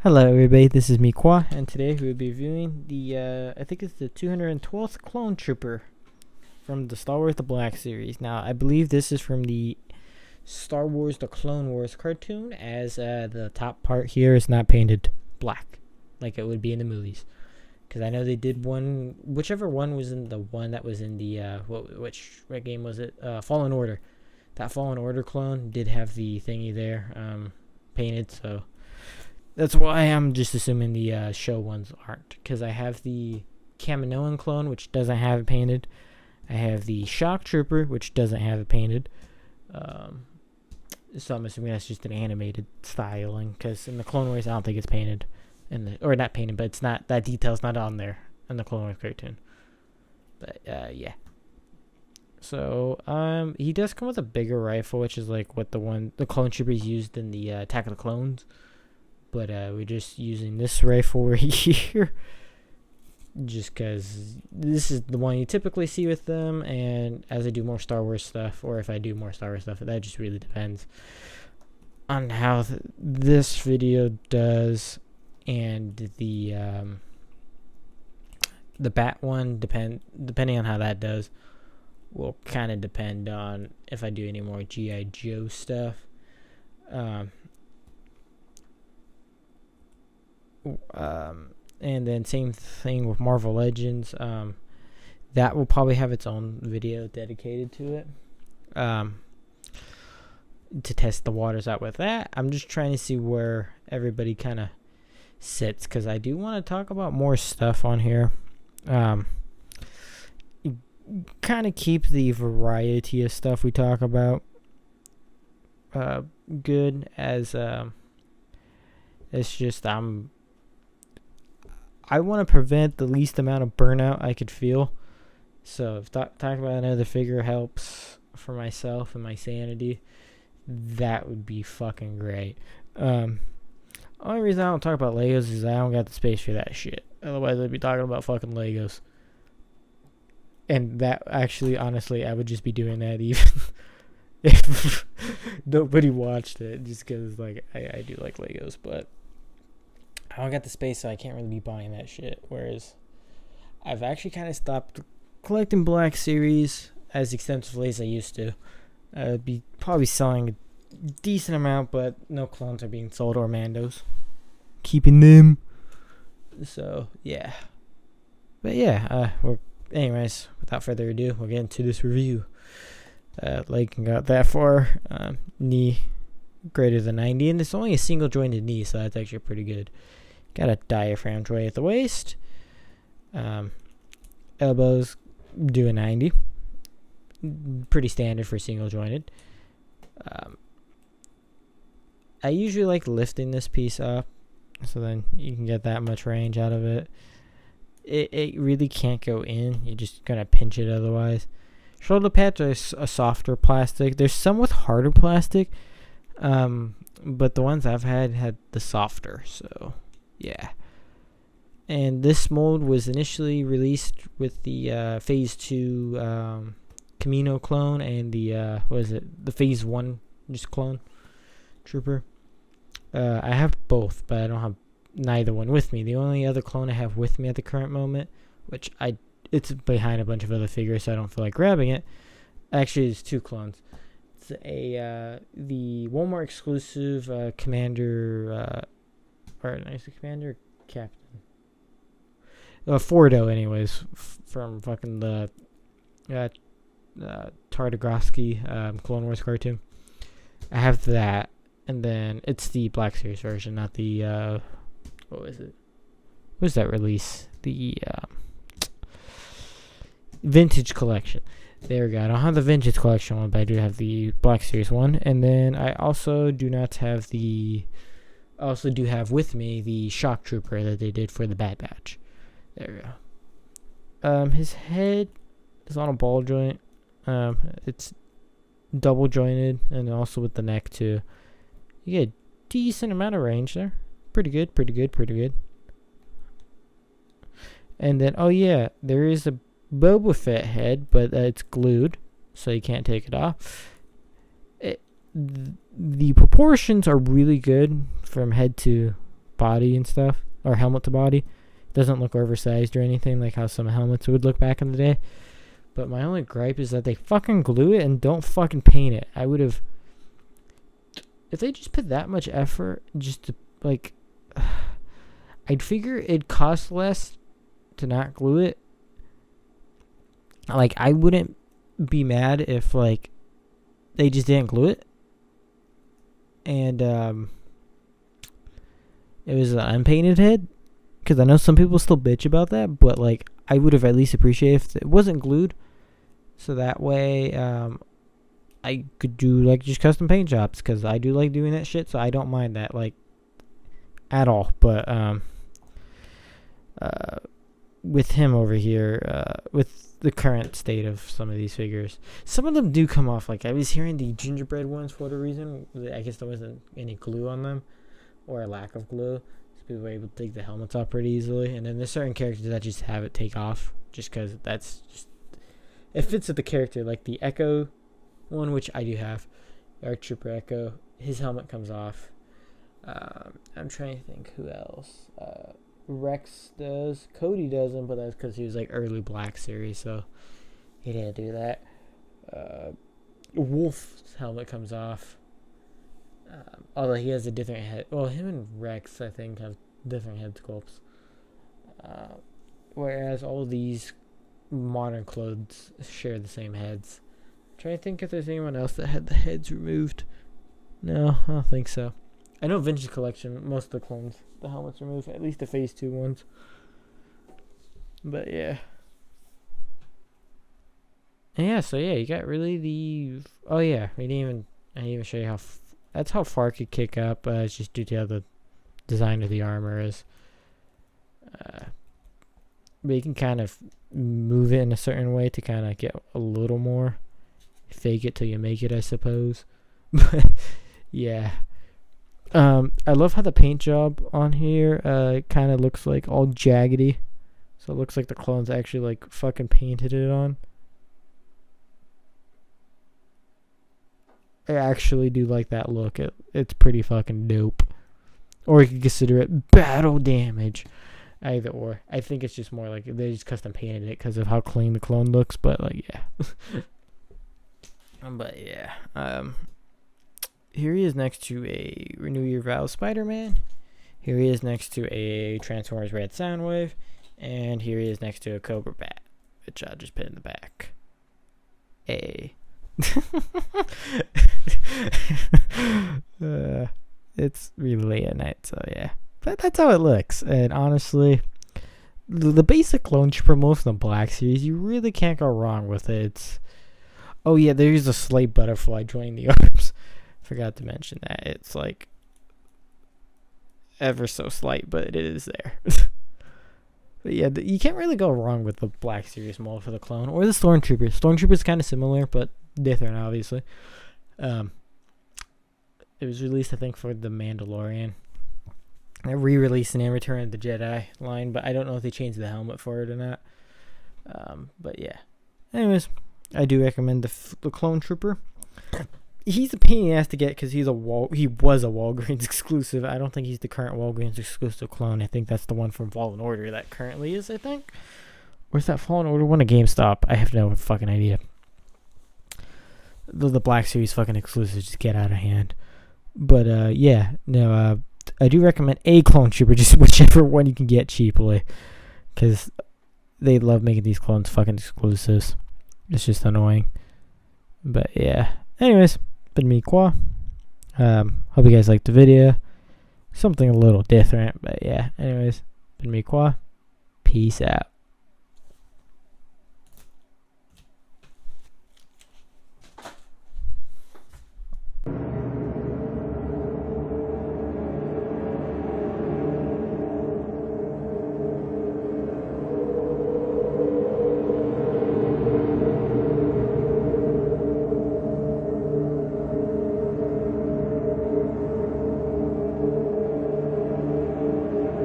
Hello everybody, this is Miqua, and today we will be reviewing the, I think it's the 212th Clone Trooper from the Star Wars The Black Series. Now, I believe this is from the Star Wars The Clone Wars cartoon, as the top part here is not painted black, like it would be in the movies. Because I know they did one, whichever one was in the one that was in the, what game was it? Fallen Order. That Fallen Order clone did have the thingy there, painted, so that's why I'm just assuming the show ones aren't. Because I have the Kaminoan clone, which doesn't have it painted. I have the Shock Trooper, which doesn't have it painted. So I'm assuming that's just an animated styling. Because in the Clone Wars, I don't think it's painted. Or not painted, but it's not, that detail's not on there in the Clone Wars cartoon. But yeah. So he does come with a bigger rifle, which is like what the clone troopers used in the Attack of the Clones. But we're just using this rifle right here, just because this is the one you typically see with them. And as I do more Star Wars stuff, or if I do more Star Wars stuff, that just really depends on how this video does. And the bat one, depending on how that does, will kind of depend on if I do any more G.I. Joe stuff. And then same thing with Marvel Legends. That will probably have its own video dedicated to it. To test the waters out with that. I'm just trying to see where everybody kind of sits, because I do want to talk about more stuff on here. Kind of keep the variety of stuff we talk about good, as it's just I want to prevent the least amount of burnout I could feel. So if talking about another figure helps for myself and my sanity, that would be fucking great. Only reason I don't talk about Legos is I don't got the space for that shit. Otherwise, I'd be talking about fucking Legos. And that actually, honestly, I would just be doing that even if nobody watched it, just because like I do like Legos, but I don't got the space, so I can't really be buying that shit. Whereas I've actually kind of stopped collecting Black Series as extensively as I used to. I'd be probably selling a decent amount, but no clones are being sold, or Mandos. Keeping them. So, yeah. But yeah, anyways, without further ado, we'll get into this review. Leg got that far. Knee greater than 90, and it's only a single jointed knee, so that's actually pretty good. Got a diaphragm tray at the waist. Elbows do a 90. Pretty standard for single jointed. I usually like lifting this piece up, so then you can get that much range out of it. It really can't go in. You're just gonna pinch it otherwise. Shoulder pads are a softer plastic. There's some with harder plastic, but the ones I've had the softer, so yeah. And this mold was initially released with the Phase 2 Kamino clone and the the Phase 1 just clone trooper. I have both, but I don't have neither one with me. The only other clone I have with me at the current moment, which it's behind a bunch of other figures, so I don't feel like grabbing it. Actually, it's two clones. It's the Walmart exclusive Commander, Commander Captain. Fordo, anyways, from fucking the Tartakovsky Clone Wars cartoon. I have that, and then it's the Black Series version, not the what was it? What was that release? The Vintage Collection. There we go. I don't have the Vintage Collection one, but I do have the Black Series one. And then I also do have with me the Shock Trooper that they did for the Bad Batch. There we go. His head is on a ball joint. It's double jointed, and also with the neck too. You get a decent amount of range there. Pretty good. And then, oh yeah, there is a Boba Fett head, but it's glued, so you can't take it off. The proportions are really good from head to body and stuff, or helmet to body. It doesn't look oversized or anything like how some helmets would look back in the day. But my only gripe is that they fucking glue it and don't fucking paint it. I would have, if they just put that much effort just to, like, I'd figure it'd cost less to not glue it. Like, I wouldn't be mad if, like, they just didn't glue it. And, it was an unpainted head. Because I know some people still bitch about that. But, like, I would have at least appreciated if it wasn't glued. So that way, I could do, like, just custom paint jobs. Because I do like doing that shit. So I don't mind that, like, at all. But, with him over here, with the current state of some of these figures, some of them do come off. Like, I was hearing the gingerbread ones for whatever reason. I guess there wasn't any glue on them, or a lack of glue, so people were able to take the helmets off pretty easily. And then there's certain characters that just have it take off, just because that's just, it fits with the character. Like the Echo one, which I do have, Arc Trooper Echo, his helmet comes off. I'm trying to think who else. Rex does. Cody doesn't, but that's because he was like early Black Series, so he didn't do that. Wolf's helmet comes off. Although he has a different head. Well, him and Rex, I think, have different head sculpts. Whereas all these modern clothes share the same heads. I'm trying to think if there's anyone else that had the heads removed. No, I don't think so. I know Vintage Collection, most of the clones, the helmets removed, at least the Phase 2 ones. But yeah. And yeah, so yeah, you got really the... Oh yeah, I didn't even show you how... That's how far it could kick up. It's just due to how the design of the armor is. But you can kind of move it in a certain way to kind of get a little more. Fake it till you make it, I suppose. But yeah. I love how the paint job on here kind of looks like all jaggedy. So it looks like the clones actually like fucking painted it on. I actually do like that look. It's pretty fucking dope. Or you could consider it battle damage. Either or. I think it's just more like they just custom painted it because of how clean the clone looks. But like, yeah. But yeah. Here he is next to a Renew Your Vows Spider-Man. Here he is next to a Transformers Red Soundwave. And here he is next to a Cobra Bat, which I'll just put in the back. It's really late at night, so yeah. But that's how it looks. And honestly, the basic clone trooper, most of the Black Series, you really can't go wrong with it. Oh yeah, there's a Slate Butterfly joining the arms. Forgot to mention that. It's like ever so slight, but it is there. But yeah, you can't really go wrong with the Black Series mold for the clone or the Stormtrooper. Stormtrooper's kind of similar, but different, obviously. It was released, I think, for the Mandalorian. They're re-releasing in Return of the Jedi line, but I don't know if they changed the helmet for it or not. But yeah. Anyways, I do recommend the Clone Trooper. He's a pain in the ass to get because he was a Walgreens exclusive. I don't think he's the current Walgreens exclusive clone. I think that's the one from Fallen Order that currently is, I think. Or is that Fallen Order one at GameStop? I have no fucking idea. The Black Series fucking exclusives just get out of hand. But yeah, no, I do recommend a Clone Trooper, just whichever one you can get cheaply. Because they love making these clones fucking exclusives. It's just annoying. But yeah. Anyways. Been me, Qua. Hope you guys liked the video. Something a little different, but yeah. Anyways, been me, Qua. Peace out.